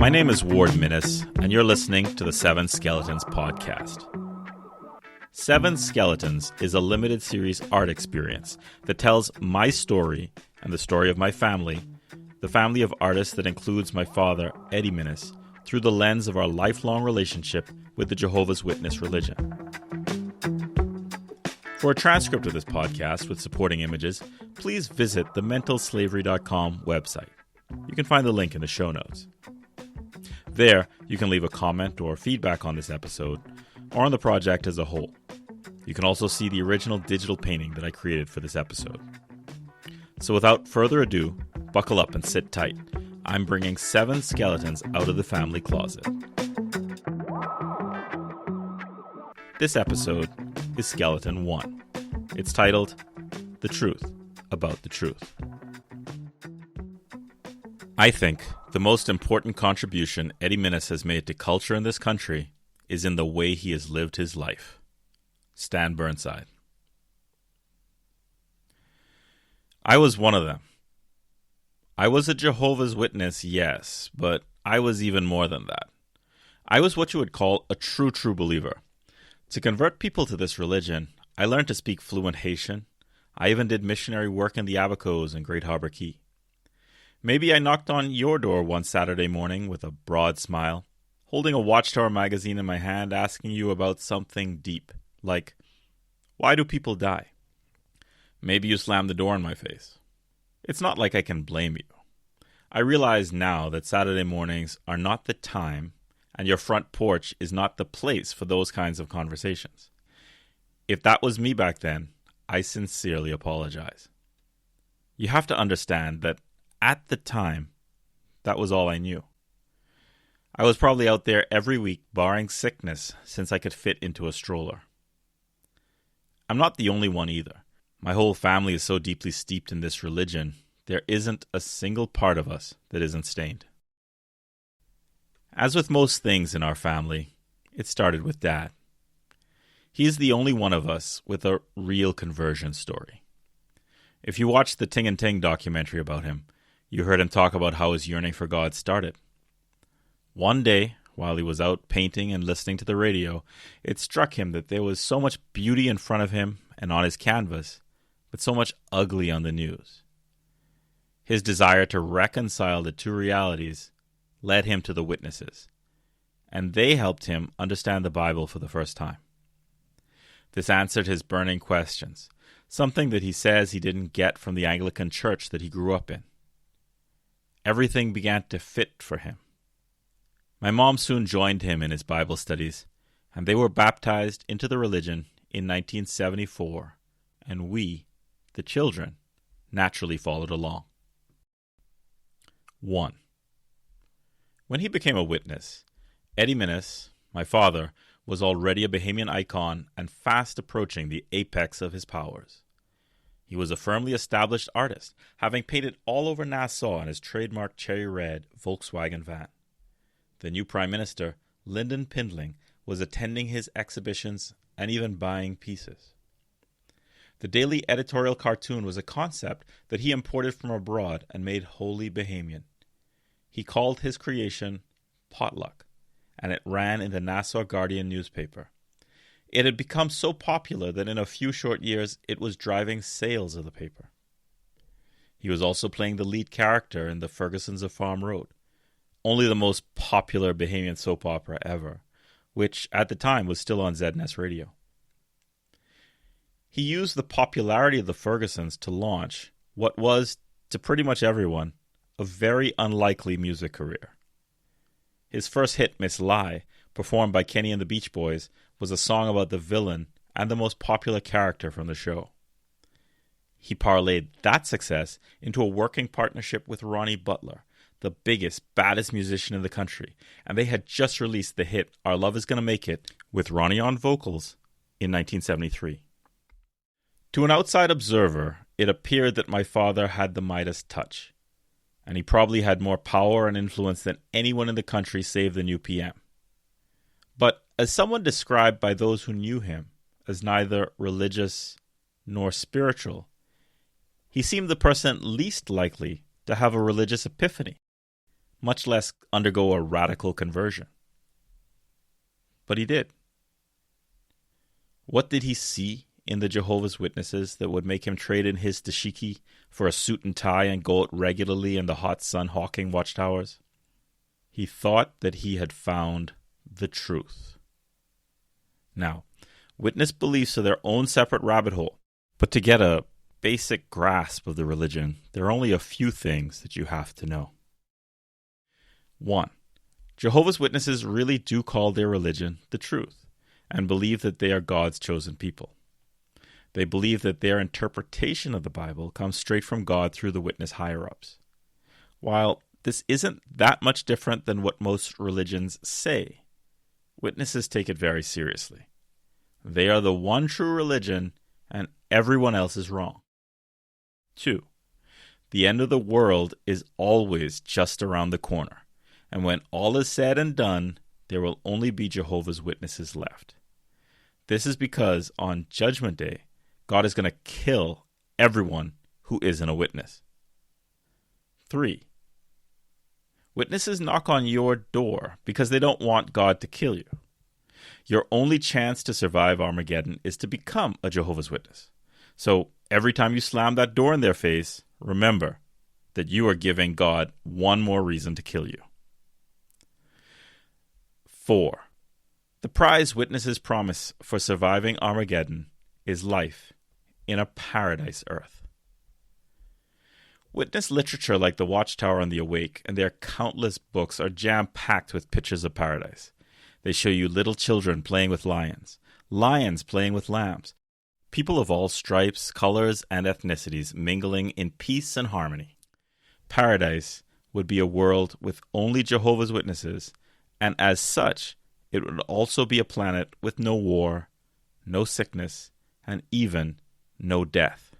My name is Ward Minnis, and you're listening to the Seven Skeletons podcast. Seven Skeletons is a limited series art experience that tells my story and the story of my family, the family of artists that includes my father, Eddie Minnis, through the lens of our lifelong relationship with the Jehovah's Witness religion. For a transcript of this podcast with supporting images, please visit the mentalslavery.com website. You can find the link in the show notes. There, you can leave a comment or feedback on this episode, or on the project as a whole. You can also see the original digital painting that I created for this episode. So without further ado, buckle up and sit tight. I'm bringing 7 skeletons out of the family closet. This episode is Skeleton 1. It's titled, The Truth About the Truth. I think the most important contribution Eddie Minnis has made to culture in this country is in the way he has lived his life. Stan Burnside. I was one of them. I was a Jehovah's Witness, yes, but I was even more than that. I was what you would call a true believer. To convert people to this religion, I learned to speak fluent Haitian. I even did missionary work in the Abacos and Great Harbor Key. Maybe I knocked on your door one Saturday morning with a broad smile, holding a Watchtower magazine in my hand, asking you about something deep, like, why do people die? Maybe you slammed the door in my face. It's not like I can blame you. I realize now that Saturday mornings are not the time, and your front porch is not the place for those kinds of conversations. If that was me back then, I sincerely apologize. You have to understand that at the time, that was all I knew. I was probably out there every week barring sickness since I could fit into a stroller. I'm not the only one either. My whole family is so deeply steeped in this religion, there isn't a single part of us that isn't stained. As with most things in our family, it started with Dad. He's the only one of us with a real conversion story. If you watched the Ting and Ting documentary about him, you heard him talk about how his yearning for God started. One day, while he was out painting and listening to the radio, it struck him that there was so much beauty in front of him and on his canvas, but so much ugly on the news. His desire to reconcile the two realities led him to the witnesses, and they helped him understand the Bible for the first time. This answered his burning questions, something that he says he didn't get from the Anglican church that he grew up in. Everything began to fit for him. My mom soon joined him in his Bible studies, and they were baptized into the religion in 1974, and we, the children, naturally followed along. 1. When he became a witness, Eddie Minnis, my father, was already a Bahamian icon and fast approaching the apex of his powers. He was a firmly established artist, having painted all over Nassau in his trademark cherry red Volkswagen van. The new Prime Minister, Lyndon Pindling, was attending his exhibitions and even buying pieces. The daily editorial cartoon was a concept that he imported from abroad and made wholly Bahamian. He called his creation Potluck, and it ran in the Nassau Guardian newspaper. It had become so popular that in a few short years it was driving sales of the paper. He was also playing the lead character in The Fergusons of Farm Road, only the most popular Bahamian soap opera ever, which at the time was still on ZNS radio. He used the popularity of the Fergusons to launch what was, to pretty much everyone, a very unlikely music career. His first hit, Miss Lie, performed by Kenny and the Beach Boys, was a song about the villain and the most popular character from the show. He parlayed that success into a working partnership with Ronnie Butler, the biggest, baddest musician in the country, and they had just released the hit Our Love Is Gonna Make It with Ronnie on vocals in 1973. To an outside observer, it appeared that my father had the Midas touch, and he probably had more power and influence than anyone in the country save the new PM. But as someone described by those who knew him as neither religious nor spiritual, he seemed the person least likely to have a religious epiphany. much less undergo a radical conversion. But he did. What did he see in the Jehovah's Witnesses that would make him trade in his dashiki for a suit and tie and go out regularly in the hot sun hawking watchtowers? He thought that he had found the truth. Now, witness beliefs are their own separate rabbit hole, but to get a basic grasp of the religion, there are only a few things that you have to know. 1. Jehovah's Witnesses really do call their religion the truth and believe that they are God's chosen people. They believe that their interpretation of the Bible comes straight from God through the witness higher-ups. While this isn't that much different than what most religions say, witnesses take it very seriously. They are the one true religion, and everyone else is wrong. 2. The end of the world is always just around the corner, and when all is said and done, there will only be Jehovah's Witnesses left. This is because on Judgment Day, God is going to kill everyone who isn't a witness. 3. Witnesses knock on your door because they don't want God to kill you. Your only chance to survive Armageddon is to become a Jehovah's Witness. So every time you slam that door in their face, remember that you are giving God one more reason to kill you. 4. The prize witnesses promise for surviving Armageddon is life in a paradise earth. Witness literature like The Watchtower and The Awake and their countless books are jam-packed with pictures of paradise. They show you little children playing with lions, lions playing with lambs, people of all stripes, colors, and ethnicities mingling in peace and harmony. Paradise would be a world with only Jehovah's Witnesses, and as such, it would also be a planet with no war, no sickness, and even no death.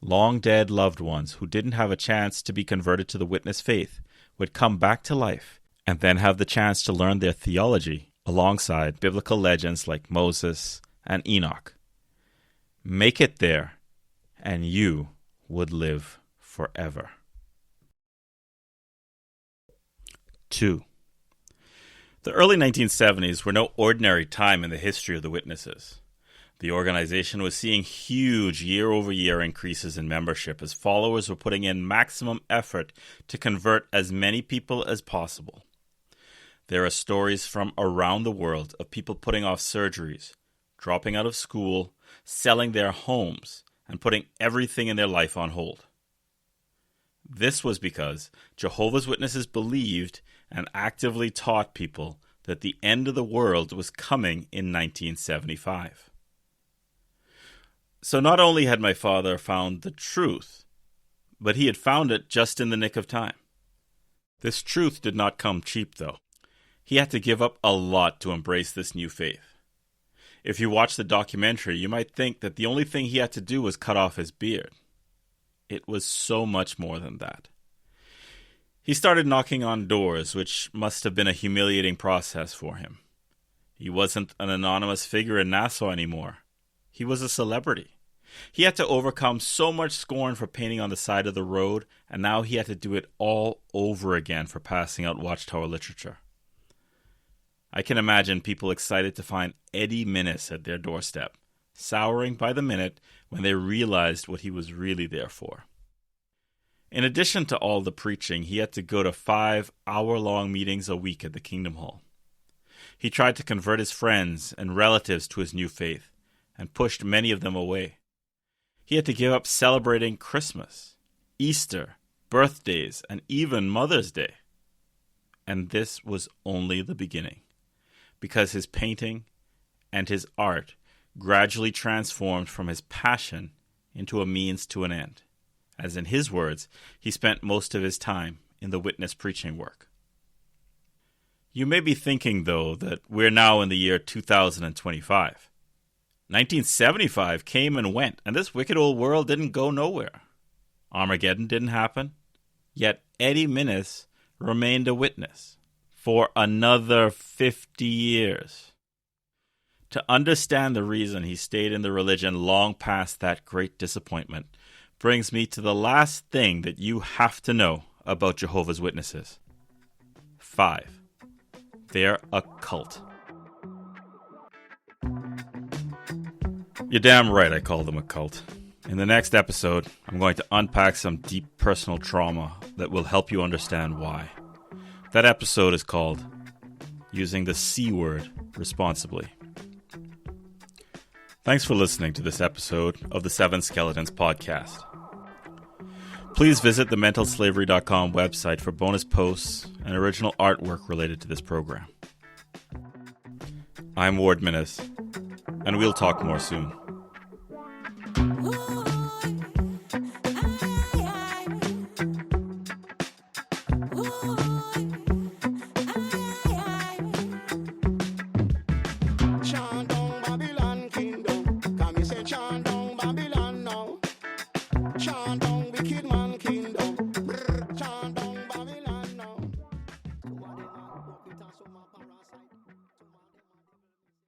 Long dead loved ones who didn't have a chance to be converted to the witness faith would come back to life and then have the chance to learn their theology alongside biblical legends like Moses and Enoch. Make it there, and you would live forever. 2. The early 1970s were no ordinary time in the history of the Witnesses. The organization was seeing huge year-over-year increases in membership as followers were putting in maximum effort to convert as many people as possible. There are stories from around the world of people putting off surgeries, dropping out of school, selling their homes, and putting everything in their life on hold. This was because Jehovah's Witnesses believed and actively taught people that the end of the world was coming in 1975. So not only had my father found the truth, but he had found it just in the nick of time. This truth did not come cheap, though. He had to give up a lot to embrace this new faith. If you watch the documentary, you might think that the only thing he had to do was cut off his beard. It was so much more than that. He started knocking on doors, which must have been a humiliating process for him. He wasn't an anonymous figure in Nassau anymore. He was a celebrity. He had to overcome so much scorn for painting on the side of the road, and now he had to do it all over again for passing out Watchtower literature. I can imagine people excited to find Eddie Minnis at their doorstep, souring by the minute when they realized what he was really there for. In addition to all the preaching, he had to go to 5 hour-long meetings a week at the Kingdom Hall. He tried to convert his friends and relatives to his new faith, and pushed many of them away. He had to give up celebrating Christmas, Easter, birthdays, and even Mother's Day. And this was only the beginning, because his painting and his art gradually transformed from his passion into a means to an end. As in his words, he spent most of his time in the witness preaching work. You may be thinking, though, that we're now in the year 2025. 1975 came and went, and this wicked old world didn't go nowhere. Armageddon didn't happen, yet Eddie Minnis remained a witness for another 50 years. To understand the reason he stayed in the religion long past that great disappointment brings me to the last thing that you have to know about Jehovah's Witnesses. 5. They're a cult. You're damn right I call them a cult. In the next episode, I'm going to unpack some deep personal trauma that will help you understand why. That episode is called Using the C Word Responsibly. Thanks for listening to this episode of the Seven Skeletons podcast. Please visit the mentalslavery.com website for bonus posts and original artwork related to this program. I'm Ward Minnis, and we'll talk more soon.